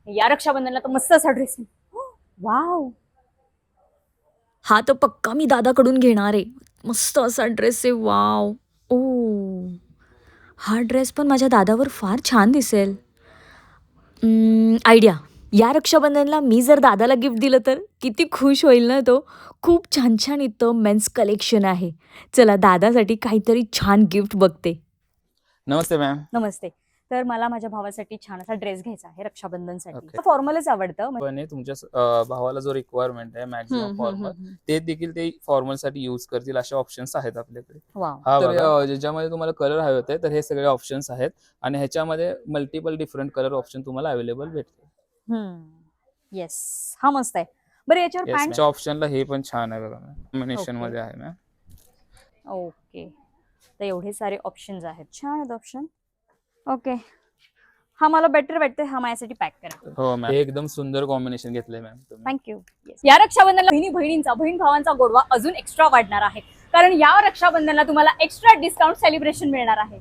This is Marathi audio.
या रक्षाबंधनला तर मस्त असा ड्रेस. वाव, हा तर पक्का मी दादाकडून घेणार आहे. मस्त असा ड्रेस आहे. वाव. ओ, हा ड्रेस पण माझ्या दादावर फार छान दिसेल. आयडिया. या रक्षाबंधनला मी जर दादाला गिफ्ट दिलं तर किती खुश होईल ना तो. खूप छान छान इथं मेन्स कलेक्शन आहे. चला दादासाठी काहीतरी छान गिफ्ट बघते. नमस्ते मॅम. नमस्ते. तर मला माझ्या भावासाठी छान असा ड्रेस घ्यायचा आहे रक्षाबंधनसाठी. Okay. फॉर्मलच आवडतं. पण हे तुमच्या भावाला जो रिक्वायरमेंट आहे मॅक्झिमम फॉर्मल, हम्म. ते देखील ते फॉर्मल साठी युज करतील असे ऑप्शन्स आहेत आपल्याकडे. वाव. हा बघा, ज्याच्यामध्ये तुम्हाला कलर हवे होते तर हे सगळे ऑप्शन्स आहेत आणि ह्याच्यामध्ये मल्टिपल डिफरंट कलर ऑप्शन तुम्हाला अवेलेबल भेटतील. येस, हा मस्त आहे. बरं याच्यावर पॅन्ट. याच्या ऑप्शनला हे पण छान आहे बघा, कॉम्बिनेशन मध्ये आहे मॅम. ओके, तर एवढे सारे ऑप्शन्स आहेत. छान आहेत ऑप्शन. ओके, हा मला बेटर वाटतंय. हा माझ्यासाठी पॅक करा. हो मॅम, हे एकदम सुंदर कॉम्बिनेशन घेतलंय मॅम तुम्ही. थँक्यू. या रक्षाबंधनला बहिणी बहिणींचा, बहीण भावांचा गोडवा अजून एक्स्ट्रा वाढणार आहे, कारण या रक्षाबंधनला तुम्हाला एक्स्ट्रा डिस्काउंट सेलिब्रेशन मिळणार आहे.